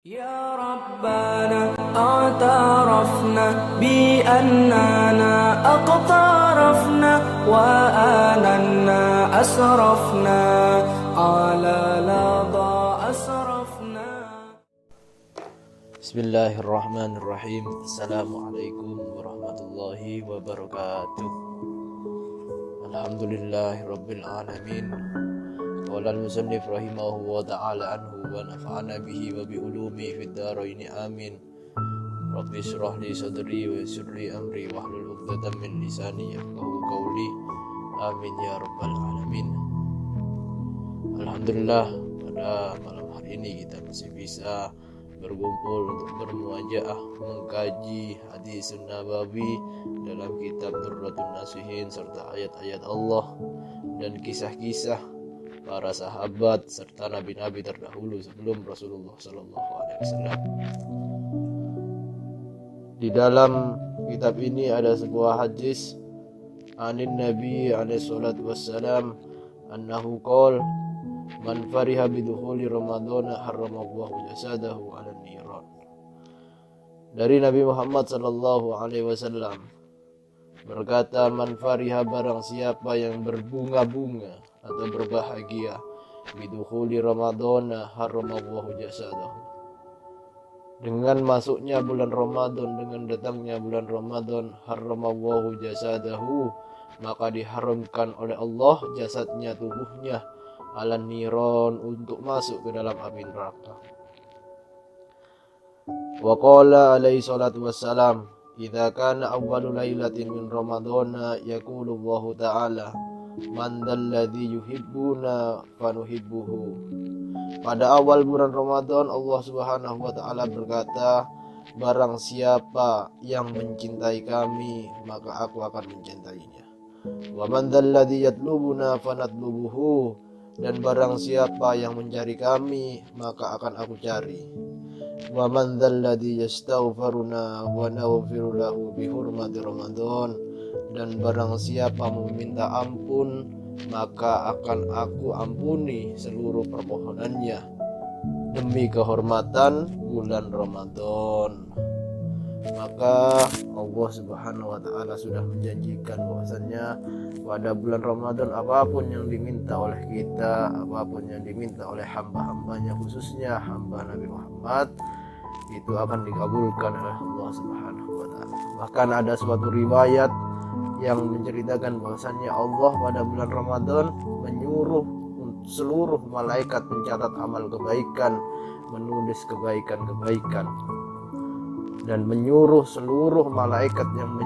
يا ربنا اعترفنا بأننا اقترفنا وآننا أسرفنا على لظى أسرفنا. Bismillahirrahmanirrahim. Assalamualaikum warahmatullahi wabarakatuh. Alhamdulillahirabbil alamin. Qala al-musannif rahimahu wa ta'ala anhu wa nafa'ana bihi wa bi ulumi fid dharain amin. Rabbi shrah li sadri wa yassir li amri wahlul 'uqdatam min lisani yafqahu qawli. Amin ya rabbal alamin. Alhamdulillah, pada malam hari ini kita masih bisa berkumpul untuk bermuajaah mengkaji hadis Nabawi dalam kitab Durratun Nasihin serta ayat-ayat Allah dan kisah-kisah para sahabat serta nabi-nabi terdahulu sebelum Rasulullah sallallahu alaihi wasallam. Di dalam kitab ini ada sebuah hadis anin Nabi alaihi salatu wassalam annahu qala man fariha bidukhuli Ramadan harramallahu jasadahu 'alan niran. Dari Nabi Muhammad sallallahu alaihi wasallam berkata, man fariha, barang siapa yang berbunga-bunga atau berbahagia bidukhuli Ramadan harramallahu jasadahu, dengan masuknya bulan Ramadan, dengan datangnya bulan Ramadan, harramallahu jasadahu, maka diharamkan oleh Allah jasadnya, tubuhnya, alan niron, untuk masuk ke dalam api neraka. Wa qala alaihi salatu wassalam, idza kana awwalu lailatin min ramadhana yaqulu Allahu ta'ala man dzalladzi yuhibbuna fanuhibbuhu. Pada awal bulan Ramadan Allah Subhanahu wa taala berkata, barang siapa yang mencintai kami maka aku akan mencintainya. Wa man dzalladzi yatlubuna fanatlubuhu, dan barang siapa yang mencari kami maka akan aku cari. Wa man dzalladzi yastaghfiruna wa naghfiru lahu bi hurmati Ramadan, dan barang siapa meminta ampun maka akan aku ampuni seluruh permohonannya demi kehormatan bulan Ramadan. Maka Allah Subhanahu wa taala sudah menjanjikan bahwasannya pada bulan Ramadan apapun yang diminta oleh kita, apapun yang diminta oleh hamba-hambanya, khususnya hamba Nabi Muhammad, itu akan dikabulkan oleh Allah Subhanahu wa taala. Bahkan ada suatu riwayat yang menceritakan bahwasannya Allah pada bulan Ramadan menyuruh seluruh malaikat mencatat amal kebaikan, menulis kebaikan-kebaikan, dan menyuruh seluruh malaikat yang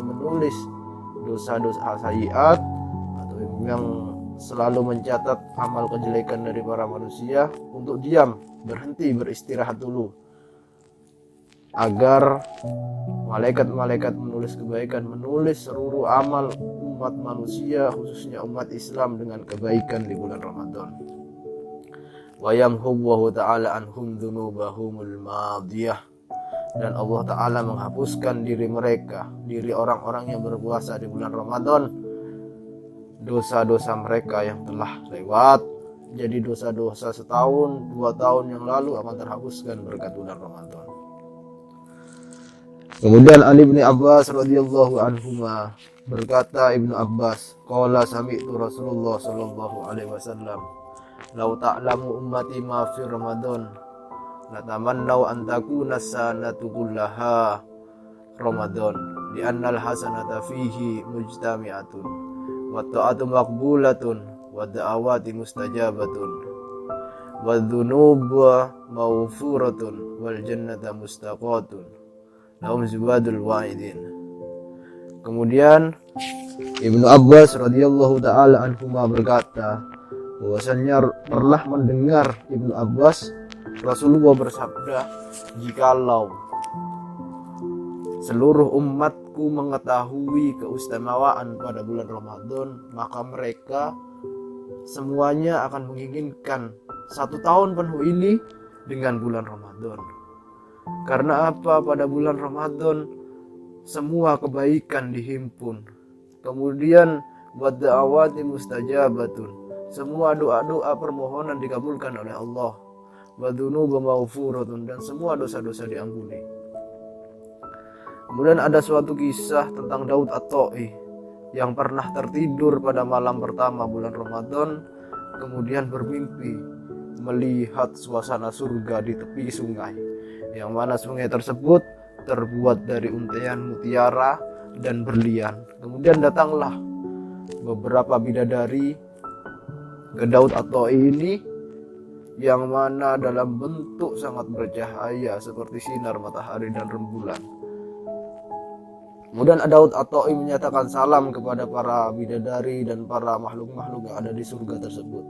menulis dosa-dosa sayiat atau yang selalu mencatat amal kejelekan dari para manusia untuk diam, berhenti, beristirahat dulu, agar malaikat-malaikat menulis kebaikan, menulis seluruh amal umat manusia, khususnya umat Islam, dengan kebaikan di bulan Ramadan. Wa yamhullahu ta'ala anhum dzunubahumul madiyah, dan Allah Ta'ala menghapuskan diri mereka, diri orang-orang yang berpuasa di bulan Ramadan, dosa-dosa mereka yang telah lewat. Jadi dosa-dosa setahun, 2 tahun yang lalu akan terhapuskan berkat bulan Ramadan. Kemudian Ali bin Abbas radhiyallahu anhuma berkata, Ibnu Abbas, qala sami'tu Rasulullah sallallahu alaihi wasallam, law ta'lamu ummati ma fi Ramadan latamannau an takuna sanatu kullaha Ramadan li'anna al-hasanata fihi mujtami'atun wa ta'atu maqbulatun wa da'awati mustajabatun wa dhunubu maghfuratun wal jannata mustaqatun lahum zibadul wa'idin. Kemudian Ibnu Abbas radhiyallahu ta'ala anhuma berkata bahwasannya pernah mendengar Ibnu Abbas Rasulullah bersabda, jikalau seluruh umatku mengetahui keistimewaan pada bulan Ramadan, maka mereka semuanya akan menginginkan 1 tahun penuh ini dengan bulan Ramadan. Karena apa? Pada bulan Ramadan semua kebaikan dihimpun. Kemudian wad'awati mustajabatun, semua doa-doa permohonan dikabulkan oleh Allah. wa dzunuba maghfuratun, dan semua dosa-dosa diampuni. Kemudian ada suatu kisah tentang Daud At-Ta'i yang pernah tertidur pada malam pertama bulan Ramadan, kemudian bermimpi melihat suasana surga di tepi sungai, yang mana sungai tersebut terbuat dari untaian mutiara dan berlian. Kemudian datanglah beberapa bidadari ke Daud At-Ta'i ini, yang mana dalam bentuk sangat bercahaya seperti sinar matahari dan rembulan. Kemudian Daud At-Ta'i menyatakan salam kepada para bidadari dan para makhluk-makhluk yang ada di surga tersebut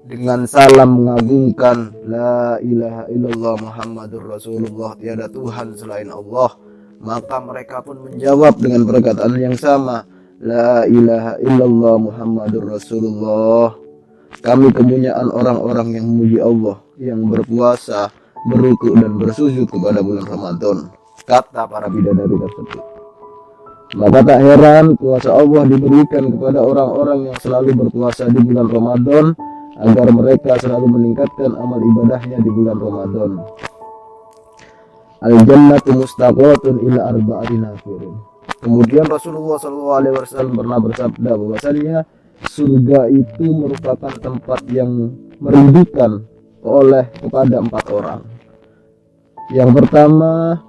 dengan salam mengagungkan, la ilaha illallah Muhammadur Rasulullah, tiada Tuhan selain Allah. Maka mereka pun menjawab dengan perkataan yang sama, la ilaha illallah Muhammadur Rasulullah. Kami kepunyaan orang-orang yang memuji Allah, yang berpuasa, berruku dan bersujud kepada bulan Ramadan, kata para bidadari tersebut. Maka tak heran kuasa Allah diberikan kepada orang-orang yang selalu berpuasa di bulan Ramadan, agar mereka selalu meningkatkan amal ibadahnya di bulan Ramadan. Al-jannatu mustaqatun ila arba'ati nafirin. Kemudian Rasulullah SAW pernah bersabda bahwasannya surga itu merupakan tempat yang merindukan oleh kepada 4 orang. Yang pertama,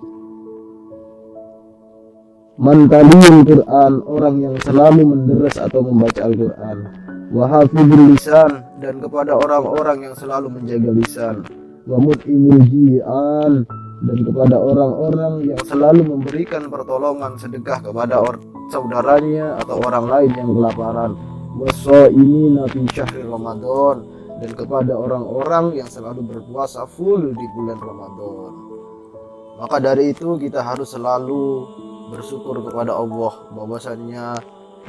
man taliyul Quran, orang yang selalu menderes atau membaca Al-Quran. Wa hafizul lisan, dan kepada orang-orang yang selalu menjaga lisan. Wa mut'imul ji'an, dan kepada orang-orang yang selalu memberikan pertolongan sedekah kepada saudaranya atau orang lain yang kelaparan. Washaimina fi syahri Ramadan, dan kepada orang-orang yang selalu berpuasa full di bulan Ramadan. Maka dari itu kita harus selalu bersyukur kepada Allah bahwasannya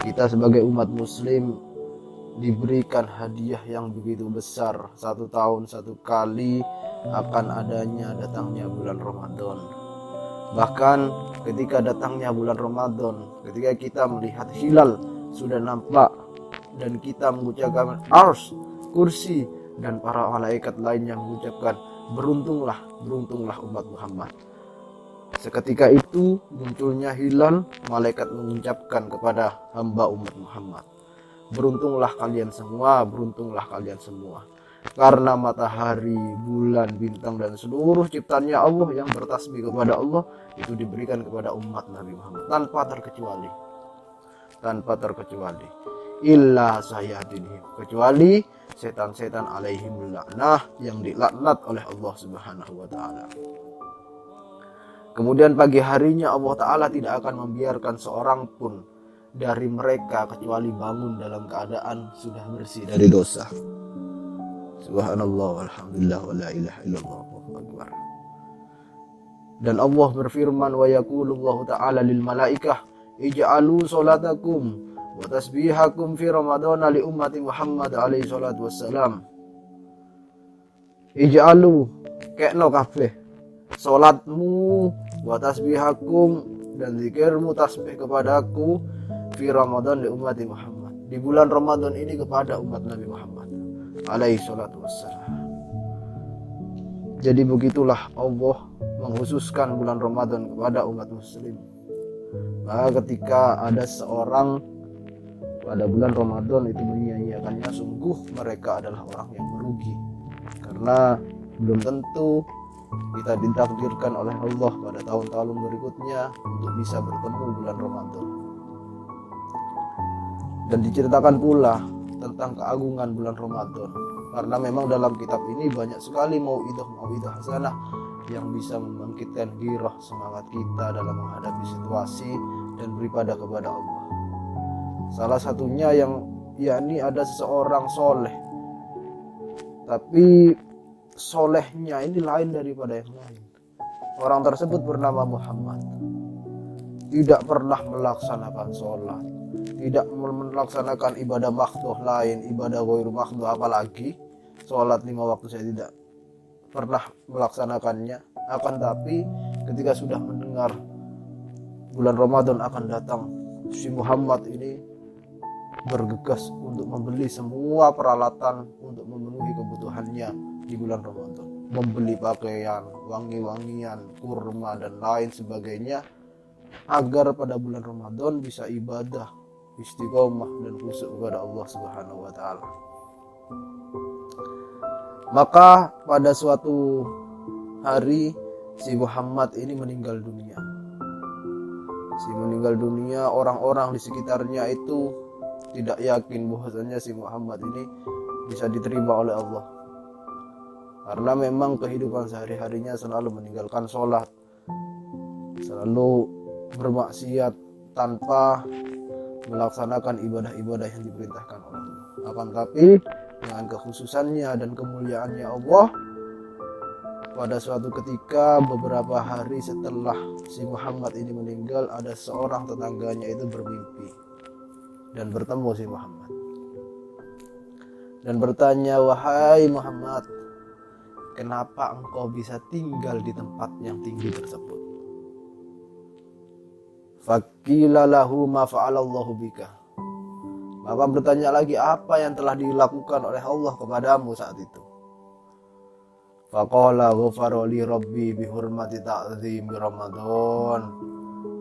kita sebagai umat muslim diberikan hadiah yang begitu besar, 1 tahun 1 kali akan adanya datangnya bulan Ramadan. Bahkan ketika datangnya bulan Ramadan, ketika kita melihat hilal sudah nampak dan kita mengucapkan ars, kursi, dan para malaikat lain yang mengucapkan beruntunglah, beruntunglah umat Muhammad. Seketika itu munculnya hilal, malaikat mengucapkan kepada hamba umat Muhammad, beruntunglah kalian semua, beruntunglah kalian semua, karena matahari, bulan, bintang, dan seluruh ciptaannya Allah yang bertasbih kepada Allah itu diberikan kepada umat Nabi Muhammad tanpa terkecuali illa sayadinihim, kecuali setan-setan alaihim laknah, yang dilaknat oleh Allah Subhanahu wa taala. Kemudian pagi harinya Allah Ta'ala tidak akan membiarkan seorang pun dari mereka kecuali bangun dalam keadaan sudah bersih dari dosa. Subhanallah walhamdulillah wa la ilaha illallah Allahu akbar. Dan Allah berfirman, wa yaqulullahu ta'ala lil malaikah ij'alu salatakum wa tasbihakum fi ramadhana li ummati Muhammad alaihi salatu wassalam. Ij'alu, kekno kabeh salatmu wa tasbihakum, dan zikirmu, tasbih kepadaku, fi Ramadan li ummati Muhammad, di bulan Ramadan ini kepada umat Nabi Muhammad alaihi salatu wassalam. Jadi begitulah Allah mengkhususkan bulan Ramadan kepada umat muslim. Maka ketika ada seorang pada bulan Ramadan itu menyia-nyiakannya, sungguh mereka adalah orang yang merugi, karena belum tentu kita ditakdirkan oleh Allah pada tahun-tahun berikutnya untuk bisa bertemu bulan Ramadan. Dan diceritakan pula tentang keagungan bulan Ramadan, karena memang dalam kitab ini banyak sekali mau'idah hasanah yang bisa membangkitkan gairah semangat kita dalam menghadapi situasi dan beribadah kepada Allah. Salah satunya yang yakni ada seseorang soleh, tapi solehnya ini lain daripada yang lain. Orang tersebut bernama Muhammad, tidak pernah melaksanakan sholat, tidak melaksanakan ibadah makhdhuh lain, ibadah ghairu makhdhuh, apalagi sholat 5 waktu saya tidak pernah melaksanakannya. Akan tapi ketika sudah mendengar bulan Ramadan akan datang, si Muhammad ini bergegas untuk membeli semua peralatan untuk memenuhi kebutuhannya di bulan Ramadan. membeli pakaian, wangi-wangian, kurma dan lain sebagainya agar pada bulan Ramadan bisa ibadah, istiqomah dan khusyuk kepada Allah Subhanahu wa taala. Maka pada suatu hari si Muhammad ini meninggal dunia. Orang-orang di sekitarnya itu tidak yakin bahwasanya si Muhammad ini bisa diterima oleh Allah. Karena memang kehidupan sehari-harinya selalu meninggalkan sholat, selalu bermaksiat tanpa melaksanakan ibadah-ibadah yang diperintahkan oleh Allah. Akan tapi dengan kekhususannya dan kemuliaannya Allah, pada suatu ketika beberapa hari setelah si Muhammad ini meninggal, ada seorang tetangganya itu bermimpi dan bertemu si Muhammad dan bertanya, "Wahai Muhammad, kenapa engkau bisa tinggal di tempat yang tinggi tersebut?" Faqila lahu ma fa'alallahu bika. Maka bertanya lagi, apa yang telah dilakukan oleh Allah kepadamu saat itu? Faqala ghafara li rabbi bihurmati ta'zimi Ramadan.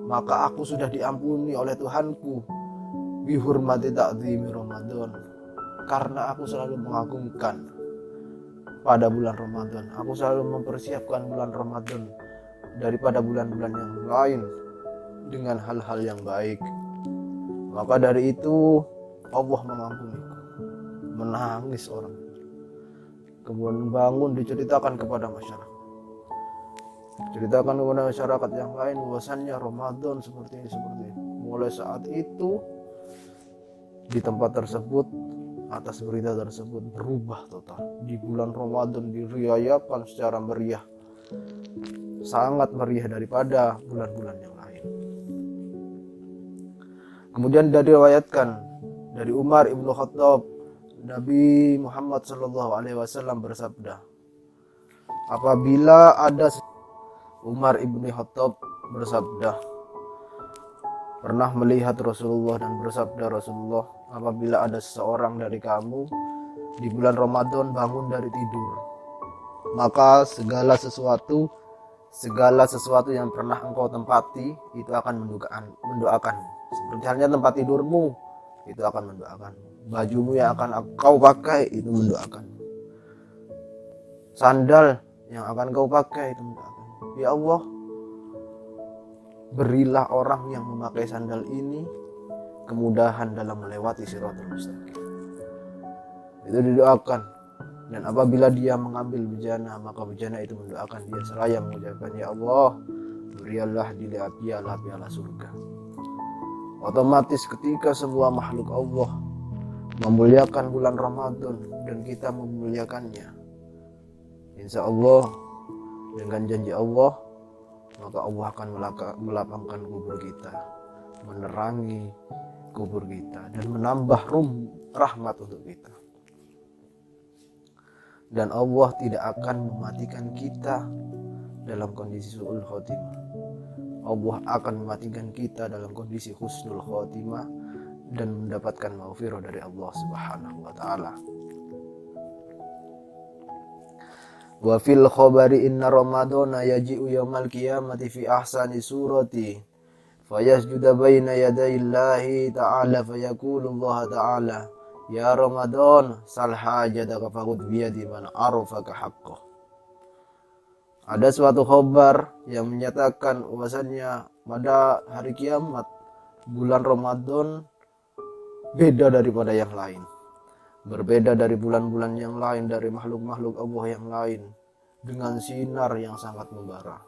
Maka aku sudah diampuni oleh Tuhanku bihurmati ta'zimi Ramadan, karena aku selalu mengagungkan pada bulan Ramadan. Aku selalu mempersiapkan bulan Ramadan daripada bulan-bulan yang lain dengan hal-hal yang baik. Maka dari itu Allah mengampuniku. Menangis orang, kemudian bangun diceritakan kepada masyarakat. Ceritakan kepada masyarakat yang lain bahwasannya Ramadan seperti ini. Mulai saat itu di tempat tersebut, atas berita tersebut berubah total. Di bulan Ramadan diriayakan secara meriah, sangat meriah daripada bulan-bulan yang lain. Kemudian diriwayatkan dari Umar ibnu Khattab, Nabi Muhammad SAW bersabda, apabila ada Umar ibnu Khattab bersabda, pernah melihat Rasulullah dan bersabda Rasulullah, apabila ada seseorang dari kamu di bulan Ramadan bangun dari tidur, maka segala sesuatu yang pernah engkau tempati itu akan mendoakan. Seperti halnya tempat tidurmu itu akan mendoakan. Bajumu yang akan kau pakai itu mendoakan. Sandal yang akan kau pakai itu mendoakan. Ya Allah, berilah orang yang memakai sandal ini kemudahan dalam melewati Shirathul Mustaqim. Itu didoakan. Dan apabila dia mengambil bejana, maka bejana itu mendoakan dia seraya mengucapkan, ya Allah, berilah dilihat dialah piala surga. Otomatis ketika semua makhluk Allah memuliakan bulan Ramadan dan kita memuliakannya, insya Allah dengan janji Allah, maka Allah akan melapangkan kubur kita, menerangi kubur kita, dan menambah rahmat untuk kita. Dan Allah tidak akan mematikan kita dalam kondisi su'ul khotimah. Allah akan mematikan kita dalam kondisi husnul khotimah dan mendapatkan maghfirah dari Allah Subhanahu wa taala. Wa fil khabari inna ramadana yaji'u yaumal qiyamati fi ahsani surati fayasjudu baina yadayillahi ta'ala fayaqulu Allah ta'ala, ya Ramadan sal hajataka faqud biyadi man arafaka haqqah. Ada suatu khabar yang menyatakan bahwasannya pada hari kiamat bulan Ramadan beda daripada yang lain. Berbeda dari bulan-bulan yang lain, dari makhluk-makhluk Allah yang lain, dengan sinar yang sangat membara.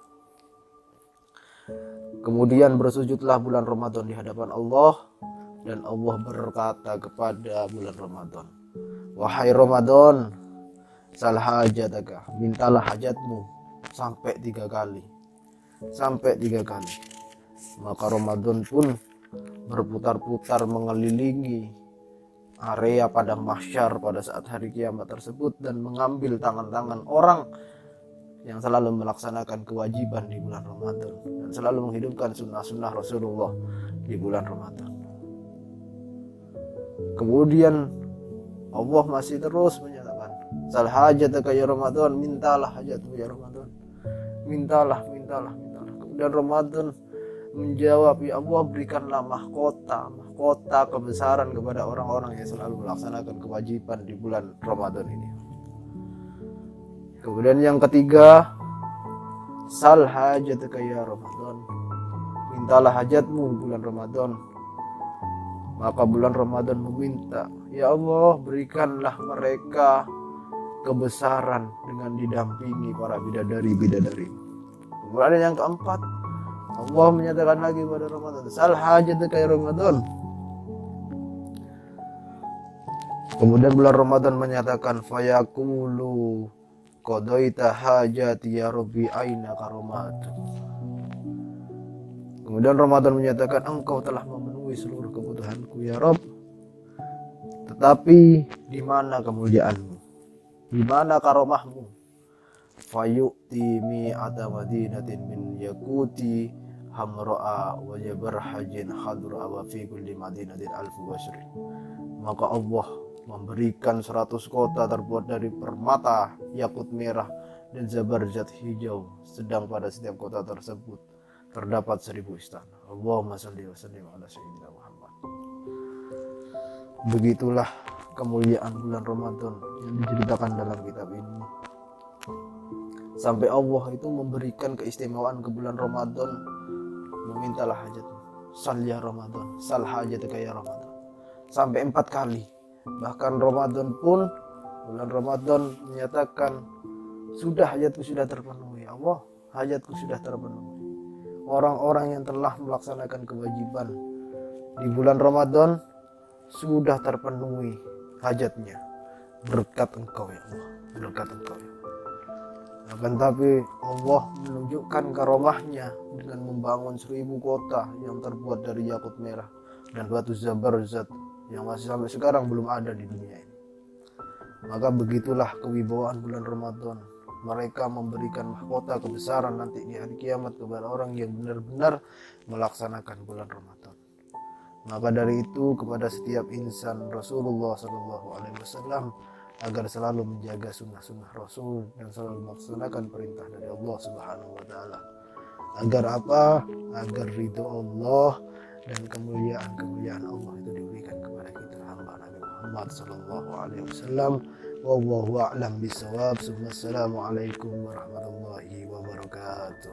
Kemudian bersujudlah bulan Ramadan di hadapan Allah, dan Allah berkata kepada bulan Ramadan, wahai Ramadan, sal hajataka, mintalah hajatmu sampai 3 kali. Maka Ramadan pun berputar-putar mengelilingi area padang mahsyar pada saat hari kiamat tersebut dan mengambil tangan-tangan orang yang selalu melaksanakan kewajiban di bulan Ramadan dan selalu menghidupkan sunnah-sunnah Rasulullah di bulan Ramadan. Kemudian Allah masih terus menyatakan, Sal hajataka ya Ramadan, mintalah hajatmu ya Ramadan. Mintalah. Kemudian Ramadan menjawab, ya Allah berikanlah mahkota kebesaran kepada orang-orang yang selalu melaksanakan kewajiban di bulan Ramadan ini. Kemudian yang ketiga, sal hajataka ya Ramadan, mintalah hajatmu bulan Ramadan. Maka bulan Ramadan meminta, ya Allah berikanlah mereka kebesaran dengan didampingi para bidadari. Kemudian yang keempat, Allah menyatakan lagi pada Ramadan, sal hajataka ya Ramadan. Kemudian bulan Ramadan menyatakan, fayaqulu qadaita hajati ya Rabbi aina karomat. Kemudian Ramadan menyatakan, engkau telah memenuhi seluruh kebutuhanku ya Rabb, tetapi di mana kemuliaanmu, di mana karomahmu? Fayu'ti mi'ata madinatin min yakuti hamra'a wa jabarhajin khadra wa fi kulli madinatin alfu basri. Maka Allah memberikan 100 kota terbuat dari permata yakut merah dan zabarjat hijau, sedang pada setiap kota tersebut terdapat 1000 istana. Allahumma shalli wa sallim ala sayyidina Muhammad. Begitulah kemuliaan bulan Ramadan yang diceritakan dalam kitab ini. Sampai Allah itu memberikan keistimewaan ke bulan Ramadan, memintalah hajatmu, sal ya Ramadan, sal hajataka ya Ramadan, sampai 4 kali. Bahkan Ramadan pun, bulan Ramadan menyatakan, sudah hajatku sudah terpenuhi, Allah hajatku sudah terpenuhi. Orang-orang yang telah melaksanakan kewajiban di bulan Ramadan sudah terpenuhi hajatnya berkat engkau ya Allah, berkat engkau ya. Akan tapi Allah menunjukkan karomahnya dengan membangun 1000 kota yang terbuat dari yakut merah dan batu zabarzat yang masih sampai sekarang belum ada di dunia ini. Maka begitulah kewibawaan bulan Ramadan. Mereka memberikan mahkota kebesaran nanti di hari kiamat kepada orang yang benar-benar melaksanakan bulan Ramadan. Maka dari itu kepada setiap insan Rasulullah SAW agar selalu menjaga sunnah-sunnah Rasul dan selalu melaksanakan perintah dari Allah Subhanahu wa Ta'ala. Agar apa? Agar ridho Allah dan kemuliaan Allah itu diberikan kepada kita hamba Nabi Muhammad sallallahu alaihi wasallam. Wallahu a'lam bishawab. Assalamualaikum warahmatullahi wabarakatuh.